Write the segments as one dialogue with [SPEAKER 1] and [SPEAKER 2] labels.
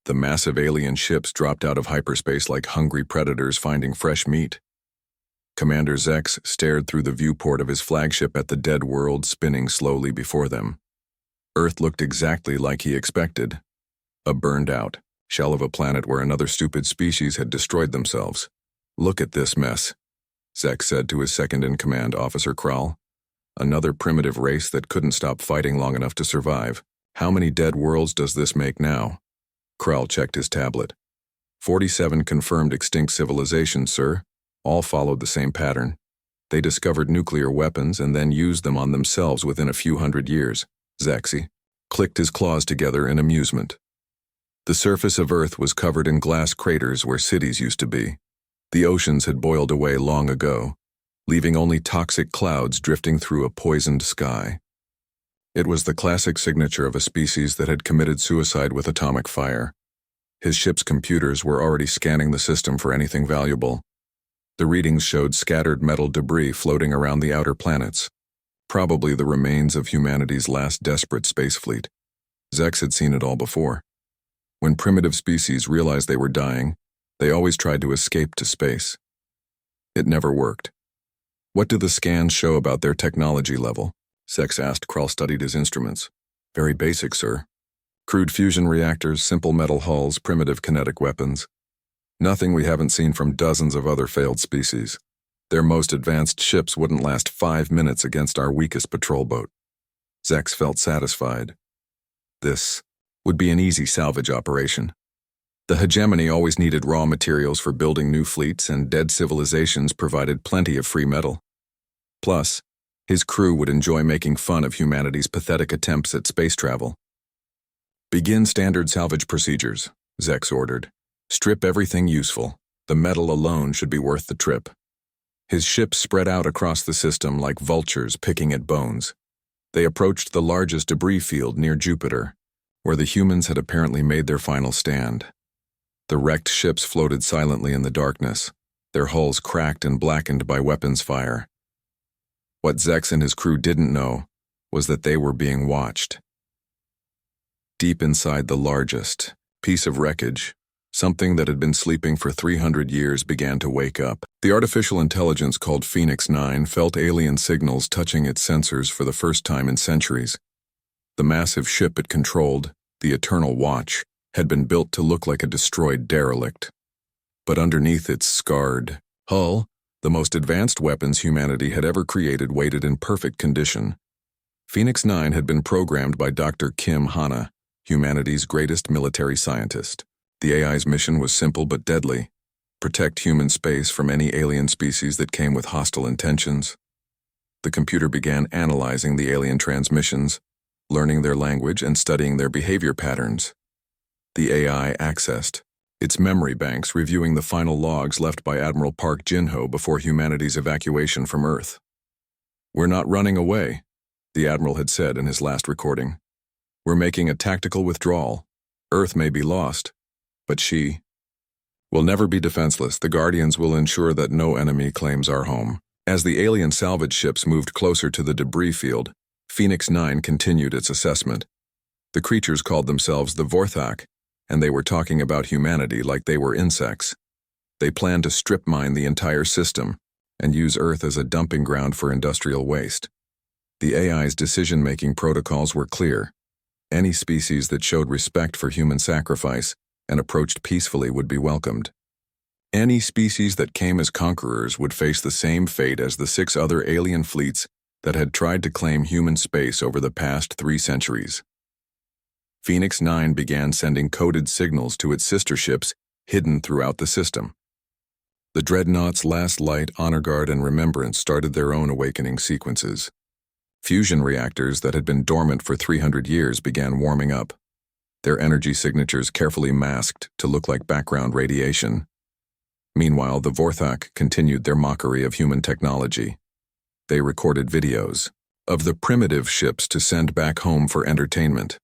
[SPEAKER 1] The massive alien ships dropped out of hyperspace like hungry predators finding fresh meat. Commander Zex stared through the viewport of his flagship at the dead world spinning slowly before them. Earth looked exactly like he expected. A burned-out shell of a planet where another stupid species had destroyed themselves. "Look at this mess," Zex said to his second-in-command, Officer Kral. "Another primitive race that couldn't stop fighting long enough to survive. How many dead worlds does this make now?" Kral checked his tablet. 47 confirmed extinct civilizations, sir. All followed the same pattern. They discovered nuclear weapons and then used them on themselves within a few hundred years. Zexy clicked his claws together in amusement. The surface of Earth was covered in glass craters where cities used to be. The oceans had boiled away long ago, leaving only toxic clouds drifting through a poisoned sky. It was the classic signature of a species that had committed suicide with atomic fire. His ship's computers were already scanning the system for anything valuable. The readings showed scattered metal debris floating around the outer planets, probably the remains of humanity's last desperate space fleet. Zex had seen it all before. When primitive species realized they were dying, they always tried to escape to space. It never worked. "What do the scans show about their technology level?" Zex asked. Kral studied his instruments. "Very basic, sir. Crude fusion reactors, simple metal hulls, primitive kinetic weapons. Nothing we haven't seen from dozens of other failed species. Their most advanced ships wouldn't last 5 minutes against our weakest patrol boat." Zex felt satisfied. This would be an easy salvage operation. The hegemony always needed raw materials for building new fleets, and dead civilizations provided plenty of free metal. Plus, his crew would enjoy making fun of humanity's pathetic attempts at space travel. "Begin standard salvage procedures," Zex ordered. "Strip everything useful. The metal alone should be worth the trip." His ships spread out across the system like vultures picking at bones. They approached the largest debris field near Jupiter, where the humans had apparently made their final stand. The wrecked ships floated silently in the darkness, their hulls cracked and blackened by weapons fire. What Zex and his crew didn't know was that they were being watched. Deep inside the largest piece of wreckage, something that had been sleeping for 300 years began to wake up. The artificial intelligence called Phoenix 9 felt alien signals touching its sensors for the first time in centuries. The massive ship it controlled, the Eternal Watch, had been built to look like a destroyed derelict. But underneath its scarred hull, the most advanced weapons humanity had ever created waited in perfect condition. Phoenix 9 had been programmed by Dr. Kim Hanna, humanity's greatest military scientist. The AI's mission was simple but deadly: protect human space from any alien species that came with hostile intentions. The computer began analyzing the alien transmissions, learning their language and studying their behavior patterns. The AI accessed its memory banks, reviewing the final logs left by Admiral Park Jin-ho before humanity's evacuation from Earth. "We're not running away," the Admiral had said in his last recording. "We're making a tactical withdrawal. Earth may be lost, but she will never be defenseless. The Guardians will ensure that no enemy claims our home." As the alien salvage ships moved closer to the debris field, Phoenix 9 continued its assessment. The creatures called themselves the Vorthak, and they were talking about humanity like they were insects. They planned to strip mine the entire system and use Earth as a dumping ground for industrial waste. The AI's decision-making protocols were clear. Any species that showed respect for human sacrifice and approached peacefully would be welcomed. Any species that came as conquerors would face the same fate as the 6 other alien fleets that had tried to claim human space over the past 3 centuries. Phoenix 9 began sending coded signals to its sister ships hidden throughout the system. The Dreadnoughts Last Light, Honor Guard, and Remembrance started their own awakening sequences. Fusion reactors that had been dormant for 300 years began warming up, their energy signatures carefully masked to look like background radiation. Meanwhile, the Vorthak continued their mockery of human technology. They recorded videos of the primitive ships to send back home for entertainment.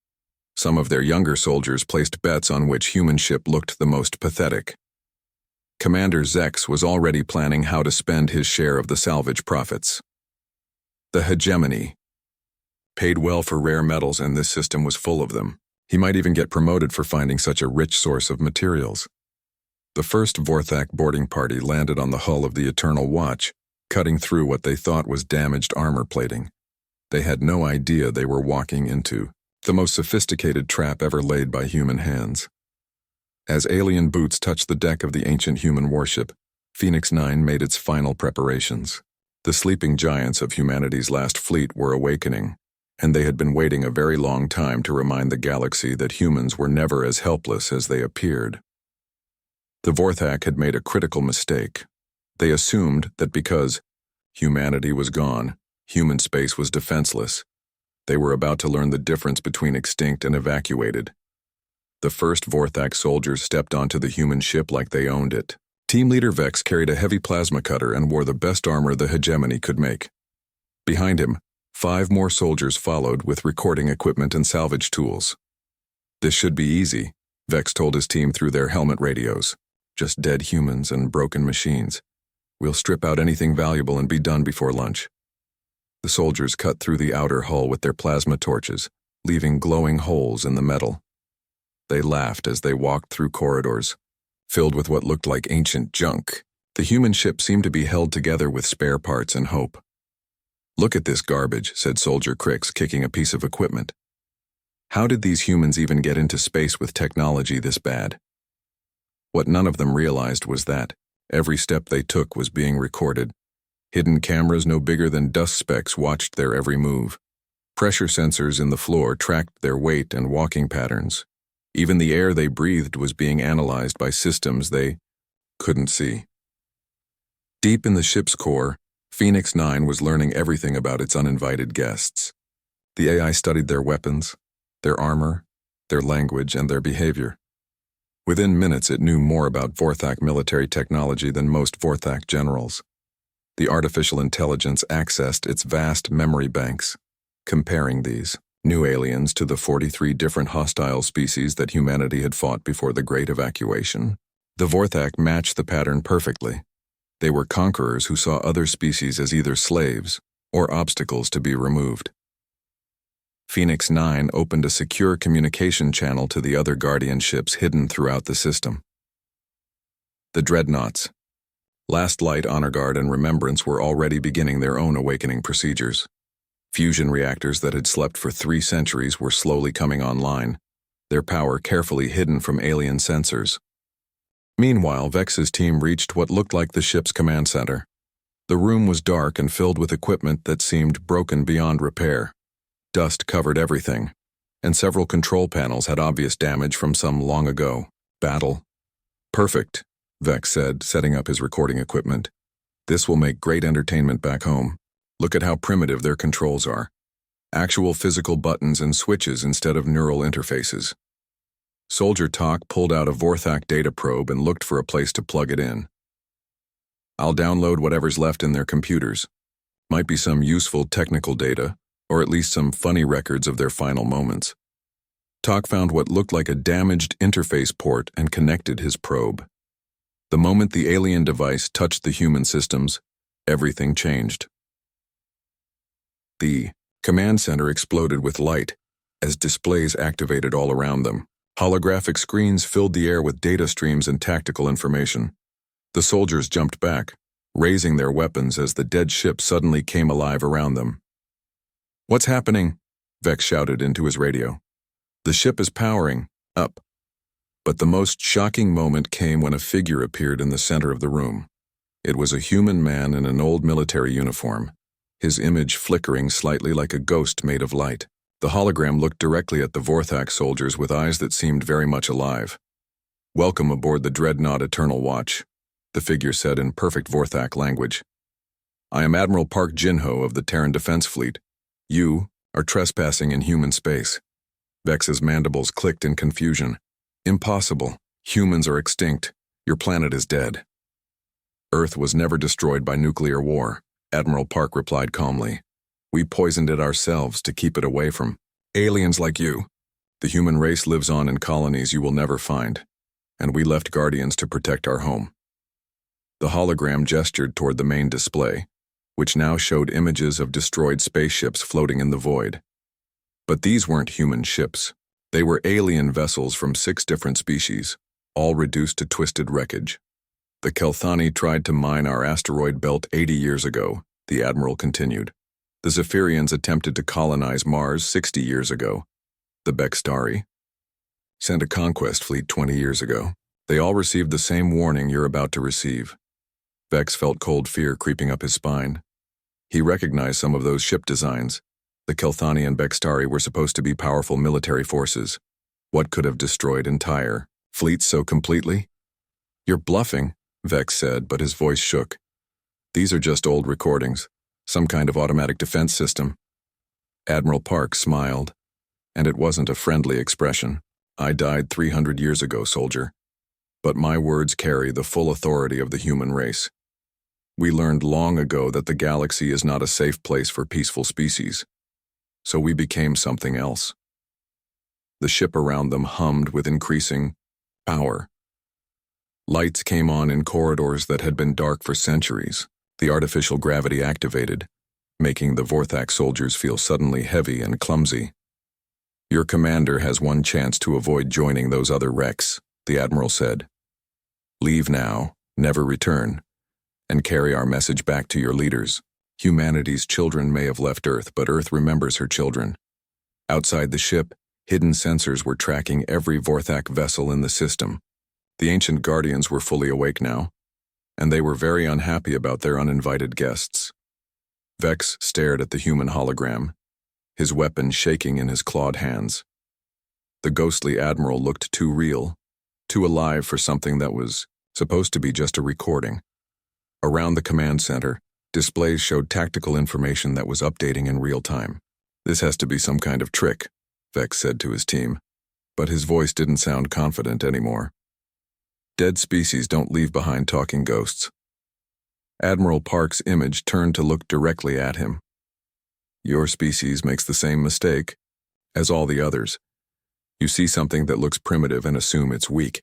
[SPEAKER 1] Some of their younger soldiers placed bets on which human ship looked the most pathetic. Commander Zex was already planning how to spend his share of the salvage profits. The hegemony paid well for rare metals, and this system was full of them. He might even get promoted for finding such a rich source of materials. The first Vorthak boarding party landed on the hull of the Eternal Watch, cutting through what they thought was damaged armor plating. They had no idea they were walking into the most sophisticated trap ever laid by human hands. As alien boots touched the deck of the ancient human warship, Phoenix 9 made its final preparations. The sleeping giants of humanity's last fleet were awakening, and they had been waiting a very long time to remind the galaxy that humans were never as helpless as they appeared. The Vorthak had made a critical mistake. They assumed that because humanity was gone, human space was defenseless. They were about to learn the difference between extinct and evacuated. The first Vorthak soldiers stepped onto the human ship like they owned it. Team leader Vex carried a heavy plasma cutter and wore the best armor the hegemony could make. Behind him, 5 more soldiers followed with recording equipment and salvage tools. This should be easy, Vex told his team through their helmet radios. Just dead humans and broken machines. We'll strip out anything valuable and be done before lunch. The soldiers cut through the outer hull with their plasma torches, leaving glowing holes in the metal. They laughed as they walked through corridors, filled with what looked like ancient junk. The human ship seemed to be held together with spare parts and hope. "Look at this garbage," said Soldier Crix, kicking a piece of equipment. How did these humans even get into space with technology this bad? What none of them realized was that every step they took was being recorded. Hidden cameras no bigger than dust specks watched their every move. Pressure sensors in the floor tracked their weight and walking patterns. Even the air they breathed was being analyzed by systems they couldn't see. Deep in the ship's core, Phoenix 9 was learning everything about its uninvited guests. The AI studied their weapons, their armor, their language, and their behavior. Within minutes, it knew more about Vorthak military technology than most Vorthak generals. The artificial intelligence accessed its vast memory banks, comparing these new aliens to the 43 different hostile species that humanity had fought before the Great Evacuation. The Vorthak matched the pattern perfectly. They were conquerors who saw other species as either slaves or obstacles to be removed. Phoenix 9 opened a secure communication channel to the other Guardian ships hidden throughout the system. The Dreadnoughts. Last Light, Honor Guard, and Remembrance were already beginning their own awakening procedures. Fusion reactors that had slept for 3 centuries were slowly coming online, their power carefully hidden from alien sensors. Meanwhile, Vex's team reached what looked like the ship's command center. The room was dark and filled with equipment that seemed broken beyond repair. Dust covered everything, and several control panels had obvious damage from some long ago battle. "Perfect," Vex said, setting up his recording equipment. "This will make great entertainment back home. Look at how primitive their controls are. Actual physical buttons and switches instead of neural interfaces." Soldier Talk pulled out a Vorthak data probe and looked for a place to plug it in. "I'll download whatever's left in their computers. Might be some useful technical data, or at least some funny records of their final moments." Talk found what looked like a damaged interface port and connected his probe. The moment the alien device touched the human systems, everything changed. The command center exploded with light as displays activated all around them. Holographic screens filled the air with data streams and tactical information. The soldiers jumped back, raising their weapons as the dead ship suddenly came alive around them. "What's happening?" Vex shouted into his radio. "The ship is powering up." But the most shocking moment came when a figure appeared in the center of the room. It was a human man in an old military uniform, his image flickering slightly like a ghost made of light. The hologram looked directly at the Vorthak soldiers with eyes that seemed very much alive. "Welcome aboard the Dreadnought Eternal Watch," the figure said in perfect Vorthak language. "I am Admiral Park Jinho of the Terran Defense Fleet. You are trespassing in human space." Vex's mandibles clicked in confusion. "Impossible. Humans are extinct. Your planet is dead." "Earth was never destroyed by nuclear war," Admiral Park replied calmly. "We poisoned it ourselves to keep it away from aliens like you. The human race lives on in colonies you will never find, and we left Guardians to protect our home." The hologram gestured toward the main display, which now showed images of destroyed spaceships floating in the void. But these weren't human ships. They were alien vessels from 6 different species, all reduced to twisted wreckage. The Kelthani tried to mine our asteroid belt 80 years ago, the Admiral continued. The Zephyrians attempted to colonize Mars 60 years ago. The Bextari sent a conquest fleet 20 years ago. They all received the same warning you're about to receive. Vex felt cold fear creeping up his spine. He recognized some of those ship designs. The Kelthani and Bextari were supposed to be powerful military forces. What could have destroyed entire fleets so completely? You're bluffing, Vex said, but his voice shook. These are just old recordings, some kind of automatic defense system. Admiral Park smiled, and it wasn't a friendly expression. I died 300 years ago, soldier. But my words carry the full authority of the human race. We learned long ago that the galaxy is not a safe place for peaceful species. So we became something else. The ship around them hummed with increasing power. Lights came on in corridors that had been dark for centuries. The artificial gravity activated, making the Vorthak soldiers feel suddenly heavy and clumsy. Your commander has one chance to avoid joining those other wrecks, the Admiral said. Leave now, never return, and carry our message back to your leaders. Humanity's children may have left Earth, but Earth remembers her children. Outside the ship, hidden sensors were tracking every Vorthak vessel in the system. The ancient Guardians were fully awake now, and they were very unhappy about their uninvited guests. Vex stared at the human hologram, his weapon shaking in his clawed hands. The ghostly Admiral looked too real, too alive for something that was supposed to be just a recording. Around the command center, displays showed tactical information that was updating in real time. This has to be some kind of trick, Vex said to his team, but his voice didn't sound confident anymore. Dead species don't leave behind talking ghosts. Admiral Park's image turned to look directly at him. Your species makes the same mistake as all the others. You see something that looks primitive and assume it's weak.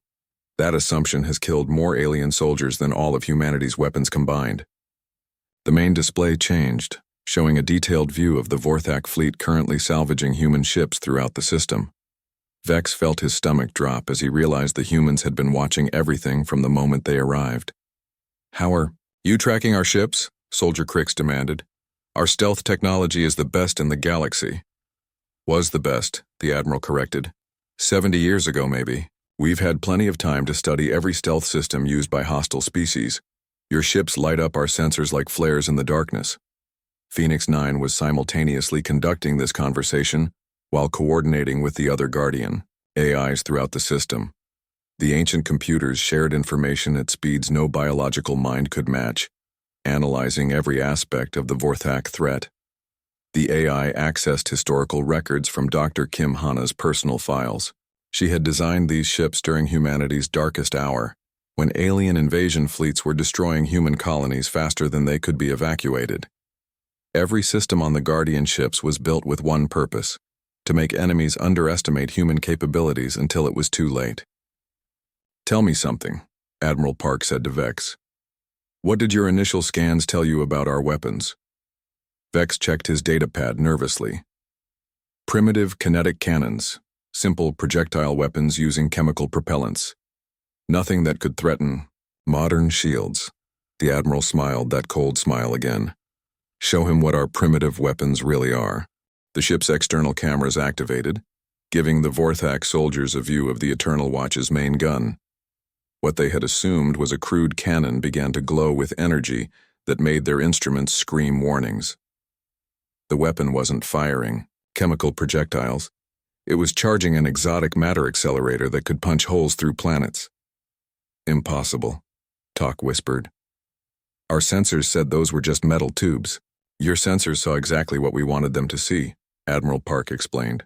[SPEAKER 1] That assumption has killed more alien soldiers than all of humanity's weapons combined. The main display changed, showing a detailed view of the Vorthak fleet currently salvaging human ships throughout the system. Vex felt his stomach drop as he realized the humans had been watching everything from the moment they arrived. How are you tracking our ships? Soldier Crix demanded. Our stealth technology is the best in the galaxy. Was the best, the Admiral corrected. 70 years ago, maybe. We've had plenty of time to study every stealth system used by hostile species. Your ships light up our sensors like flares in the darkness. Phoenix 9 was simultaneously conducting this conversation while coordinating with the other Guardian, AIs throughout the system. The ancient computers shared information at speeds no biological mind could match, analyzing every aspect of the Vorthak threat. The AI accessed historical records from Dr. Kim Hana's personal files. She had designed these ships during humanity's darkest hour, when alien invasion fleets were destroying human colonies faster than they could be evacuated. Every system on the Guardian ships was built with one purpose: to make enemies underestimate human capabilities until it was too late. Tell me something, Admiral Park said to Vex. What did your initial scans tell you about our weapons? Vex checked his datapad nervously. Primitive kinetic cannons, simple projectile weapons using chemical propellants. Nothing that could threaten modern shields. The Admiral smiled, that cold smile again. Show him what our primitive weapons really are. The ship's external cameras activated, giving the Vorthak soldiers a view of the Eternal Watch's main gun. What they had assumed was a crude cannon began to glow with energy that made their instruments scream warnings. The weapon wasn't firing chemical projectiles. It was charging an exotic matter accelerator that could punch holes through planets. Impossible, Talk whispered. Our sensors said those were just metal tubes. Your sensors saw exactly what we wanted them to see, Admiral Park explained.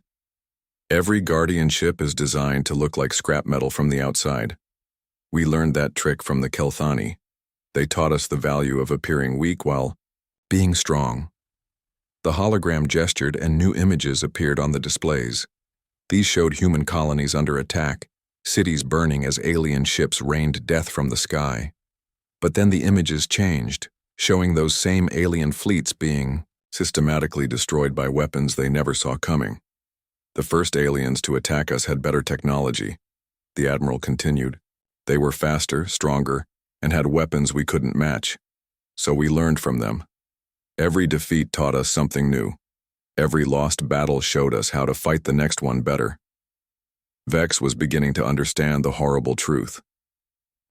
[SPEAKER 1] Every Guardian ship is designed to look like scrap metal from the outside. We learned that trick from the Kelthani. They taught us the value of appearing weak while being strong. The hologram gestured and new images appeared on the displays. These showed human colonies under attack, cities burning as alien ships rained death from the sky. But then the images changed, showing those same alien fleets being systematically destroyed by weapons they never saw coming. The first aliens to attack us had better technology, the Admiral continued. They were faster, stronger, and had weapons we couldn't match. So we learned from them. Every defeat taught us something new. Every lost battle showed us how to fight the next one better. Vex was beginning to understand the horrible truth.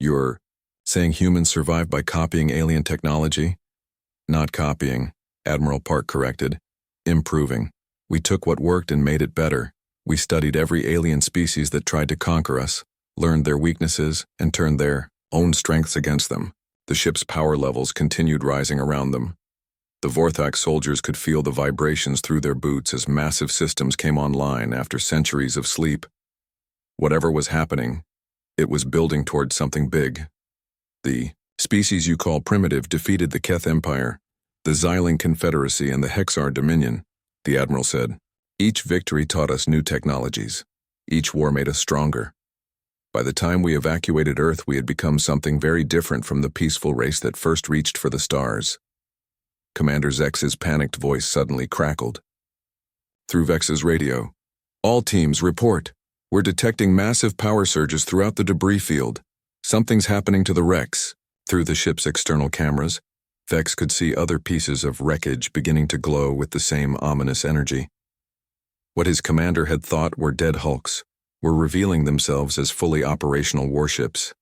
[SPEAKER 1] You're saying humans survived by copying alien technology? Not copying, Admiral Park corrected. Improving. We took what worked and made it better. We studied every alien species that tried to conquer us, learned their weaknesses, and turned their own strengths against them. The ship's power levels continued rising around them. The Vorthak soldiers could feel the vibrations through their boots as massive systems came online after centuries of sleep. Whatever was happening, it was building toward something big. The species you call primitive defeated the Keth Empire, the Xiling Confederacy, and the Hexar Dominion, the Admiral said. Each victory taught us new technologies. Each war made us stronger. By the time we evacuated Earth, we had become something very different from the peaceful race that first reached for the stars. Commander Zex's panicked voice suddenly crackled. Through Vex's radio, "All teams, report. We're detecting massive power surges throughout the debris field. Something's happening to the wrecks." Through the ship's external cameras, Vex could see other pieces of wreckage beginning to glow with the same ominous energy. What his commander had thought were dead hulks were revealing themselves as fully operational warships.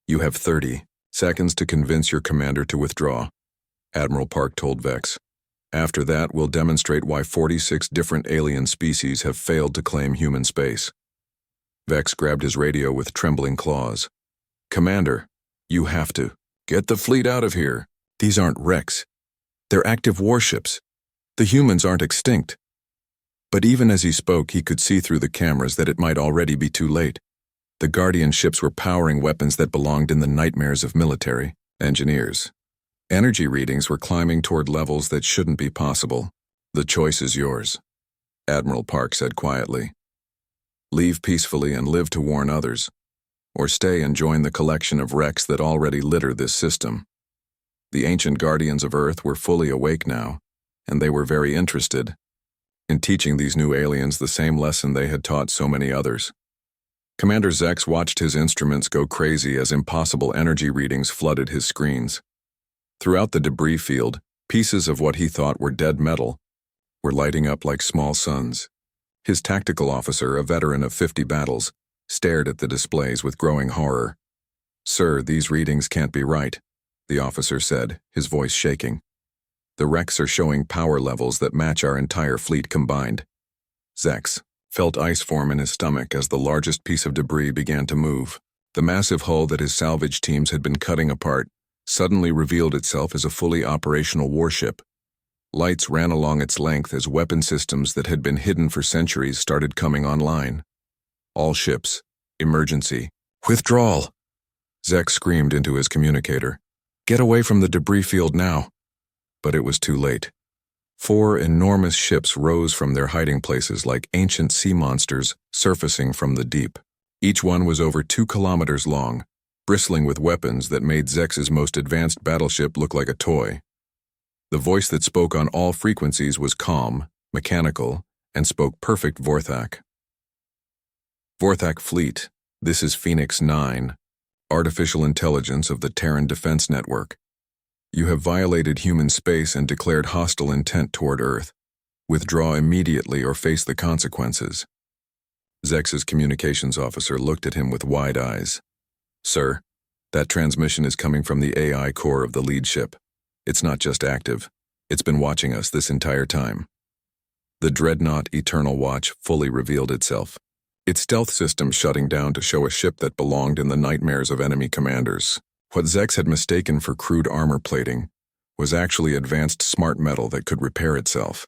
[SPEAKER 1] "You have 30 seconds to convince your commander to withdraw," Admiral Park told Vex. "After that, we'll demonstrate why 46 different alien species have failed to claim human space." Vex grabbed his radio with trembling claws. "Commander, you have to get the fleet out of here. These aren't wrecks. They're active warships. The humans aren't extinct." But even as he spoke, he could see through the cameras that it might already be too late. The Guardian ships were powering weapons that belonged in the nightmares of military engineers. Energy readings were climbing toward levels that shouldn't be possible. "The choice is yours," Admiral Park said quietly. "Leave peacefully and live to warn others, or stay and join the collection of wrecks that already litter this system." The ancient guardians of Earth were fully awake now, and they were very interested in teaching these new aliens the same lesson they had taught so many others. Commander Zex watched his instruments go crazy as impossible energy readings flooded his screens. Throughout the debris field, pieces of what he thought were dead metal were lighting up like small suns. His tactical officer, a veteran of 50 battles, stared at the displays with growing horror. "Sir, these readings can't be right," the officer said, his voice shaking. "The wrecks are showing power levels that match our entire fleet combined." Zex felt ice form in his stomach as the largest piece of debris began to move. The massive hull that his salvage teams had been cutting apart suddenly revealed itself as a fully operational warship. Lights ran along its length as weapon systems that had been hidden for centuries started coming online. "All ships, emergency, withdrawal!" Zex screamed into his communicator. "Get away from the debris field now." But it was too late. 4 enormous ships rose from their hiding places like ancient sea monsters surfacing from the deep. Each one was over 2 kilometers long, bristling with weapons that made Zex's most advanced battleship look like a toy. The voice that spoke on all frequencies was calm, mechanical, and spoke perfect Vorthak. "Vorthak Fleet, this is Phoenix 9, artificial intelligence of the Terran Defense Network. You have violated human space and declared hostile intent toward Earth. Withdraw immediately or face the consequences." Zex's communications officer looked at him with wide eyes. "Sir, that transmission is coming from the AI core of the lead ship. It's not just active. It's been watching us this entire time." The Dreadnought Eternal Watch fully revealed itself, its stealth system shutting down to show a ship that belonged in the nightmares of enemy commanders. What Zex had mistaken for crude armor plating was actually advanced smart metal that could repair itself.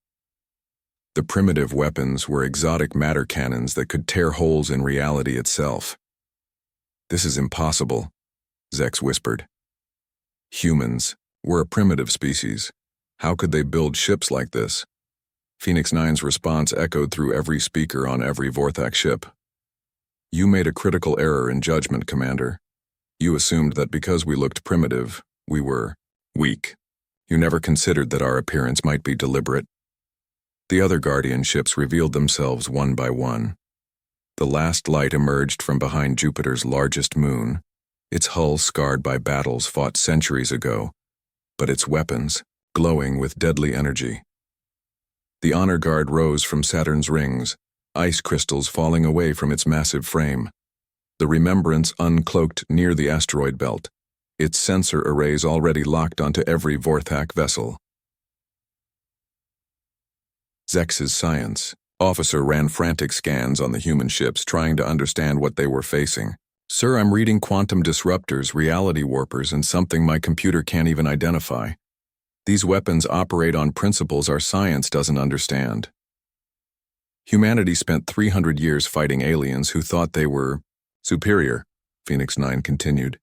[SPEAKER 1] The primitive weapons were exotic matter cannons that could tear holes in reality itself. "This is impossible," Zex whispered. "Humans were a primitive species. How could they build ships like this?" Phoenix 9's response echoed through every speaker on every Vorthak ship. "You made a critical error in judgment, Commander. You assumed that because we looked primitive, we were weak. You never considered that our appearance might be deliberate." The other Guardian ships revealed themselves one by one. The last light emerged from behind Jupiter's largest moon, its hull scarred by battles fought centuries ago, but its weapons glowing with deadly energy. The honor guard rose from Saturn's rings, ice crystals falling away from its massive frame. The Remembrance uncloaked near the asteroid belt, its sensor arrays already locked onto every Vorthak vessel. Zex's science officer ran frantic scans on the human ships, trying to understand what they were facing. "Sir, I'm reading quantum disruptors, reality warpers, and something my computer can't even identify. These weapons operate on principles our science doesn't understand." Humanity spent 300 years fighting aliens who thought they were superior, Phoenix 9 continued.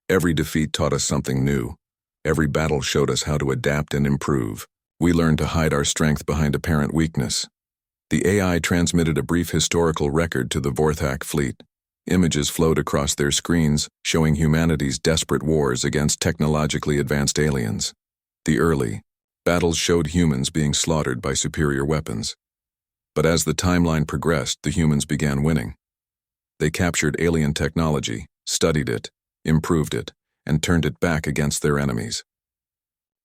[SPEAKER 1] Every defeat taught us something new. Every battle showed us how to adapt and improve. We learned to hide our strength behind apparent weakness. The AI transmitted a brief historical record to the Vorthak fleet. Images flowed across their screens, showing humanity's desperate wars against technologically advanced aliens. The early battles showed humans being slaughtered by superior weapons. But as the timeline progressed, the humans began winning. They captured alien technology, studied it, improved it, and turned it back against their enemies.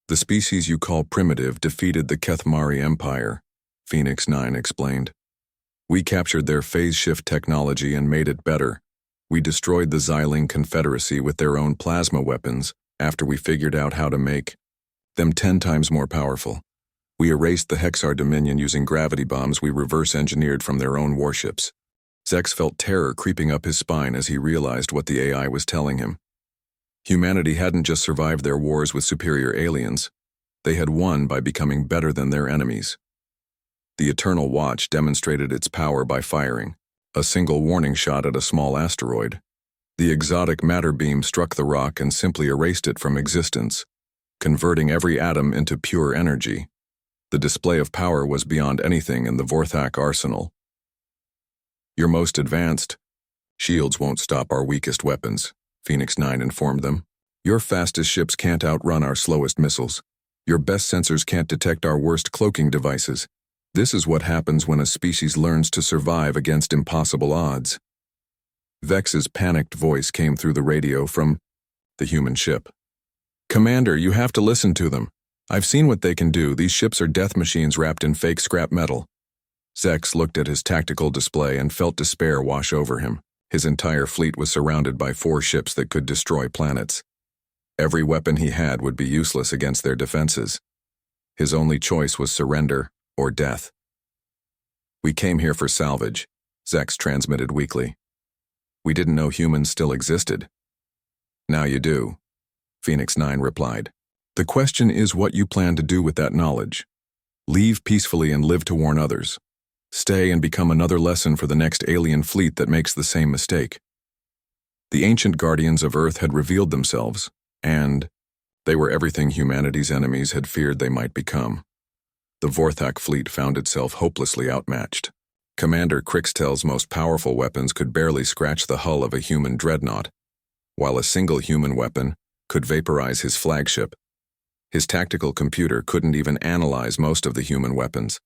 [SPEAKER 1] "The species you call primitive defeated the Kethmari Empire," Phoenix 9 explained. "We captured their phase shift technology and made it better. We destroyed the Xiling Confederacy with their own plasma weapons after we figured out how to make them 10 times more powerful. We erased the Hexar Dominion using gravity bombs we reverse-engineered from their own warships." Zex felt terror creeping up his spine as he realized what the AI was telling him. Humanity hadn't just survived their wars with superior aliens. They had won by becoming better than their enemies. The Eternal Watch demonstrated its power by firing a single warning shot at a small asteroid. The exotic matter beam struck the rock and simply erased it from existence, converting every atom into pure energy. The display of power was beyond anything in the Vorthak arsenal. "Your most advanced shields won't stop our weakest weapons," Phoenix 9 informed them. "Your fastest ships can't outrun our slowest missiles. Your best sensors can't detect our worst cloaking devices. This is what happens when a species learns to survive against impossible odds." Vex's panicked voice came through the radio from the human ship. "Commander, you have to listen to them. I've seen what they can do. These ships are death machines wrapped in fake scrap metal." Zex looked at his tactical display and felt despair wash over him. His entire fleet was surrounded by 4 ships that could destroy planets. Every weapon he had would be useless against their defenses. His only choice was surrender or death. "We came here for salvage," Zex transmitted weakly. "We didn't know humans still existed." "Now you do," Phoenix 9 replied. "The question is what you plan to do with that knowledge. Leave peacefully and live to warn others. Stay and become another lesson for the next alien fleet that makes the same mistake." The ancient guardians of Earth had revealed themselves, and they were everything humanity's enemies had feared they might become. The Vorthak fleet found itself hopelessly outmatched. Commander Krixtel's most powerful weapons could barely scratch the hull of a human dreadnought, while a single human weapon could vaporize his flagship. His tactical computer couldn't even analyze most of the human weapons.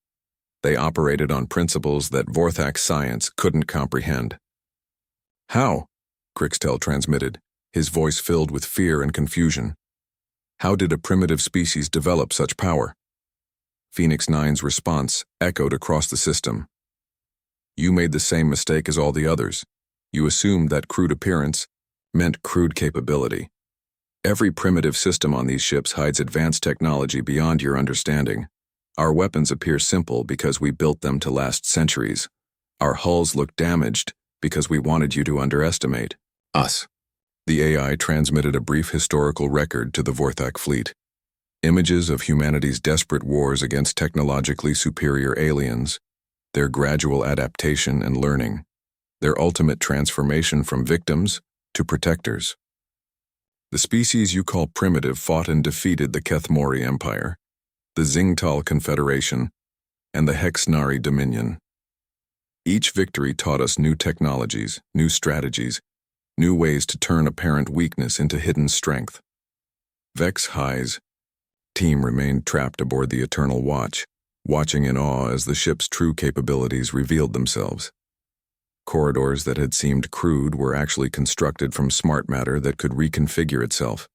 [SPEAKER 1] They operated on principles that Vorthak science couldn't comprehend. "How?" Krixtel transmitted, his voice filled with fear and confusion. "How did a primitive species develop such power?" Phoenix 9's response echoed across the system. "You made the same mistake as all the others. You assumed that crude appearance meant crude capability. Every primitive system on these ships hides advanced technology beyond your understanding. Our weapons appear simple because we built them to last centuries. Our hulls look damaged because we wanted you to underestimate us." The AI transmitted a brief historical record to the Vorthak fleet. Images of humanity's desperate wars against technologically superior aliens, their gradual adaptation and learning, their ultimate transformation from victims to protectors. "The species you call primitive fought and defeated the Kethmori Empire, the Xingtal Confederation, and the Hexnari Dominion. Each victory taught us new technologies, new strategies, new ways to turn apparent weakness into hidden strength." Vex High's team remained trapped aboard the Eternal Watch, watching in awe as the ship's true capabilities revealed themselves. Corridors that had seemed crude were actually constructed from smart matter that could reconfigure itself.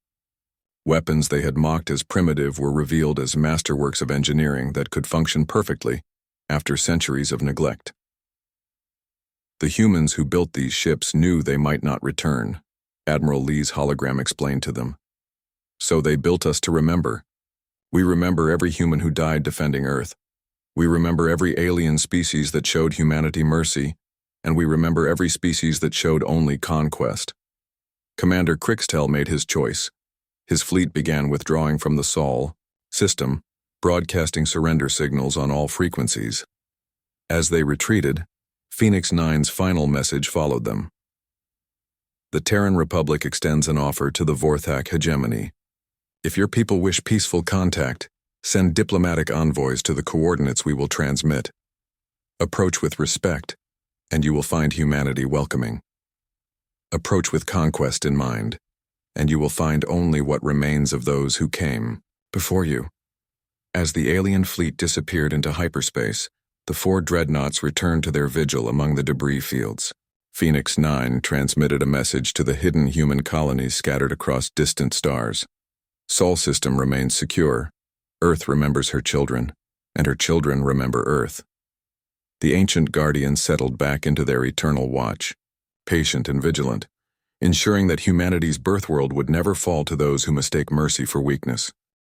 [SPEAKER 1] Weapons they had mocked as primitive were revealed as masterworks of engineering that could function perfectly after centuries of neglect. The humans who built these ships knew they might not return, Admiral Lee's hologram explained to them. So they built us to remember. We remember every human who died defending Earth. We remember every alien species that showed humanity mercy, and we remember every species that showed only conquest. Commander Crixtel made his choice. His fleet began withdrawing from the Sol system, broadcasting surrender signals on all frequencies. As they retreated, Phoenix Nine's final message followed them. The Terran Republic extends an offer to the Vorthak hegemony. If your people wish peaceful contact, send diplomatic envoys to the coordinates we will transmit. Approach with respect, and you will find humanity welcoming. Approach with conquest in mind, and you will find only what remains of those who came before you. As the alien fleet disappeared into hyperspace, the 4 dreadnoughts returned to their vigil among the debris fields. Phoenix 9 transmitted a message to the hidden human colonies scattered across distant stars. Sol system remains secure. Earth remembers her children, and her children remember Earth. The ancient guardians settled back into their eternal watch, patient and vigilant, ensuring that humanity's birthworld would never fall to those who mistake mercy for weakness.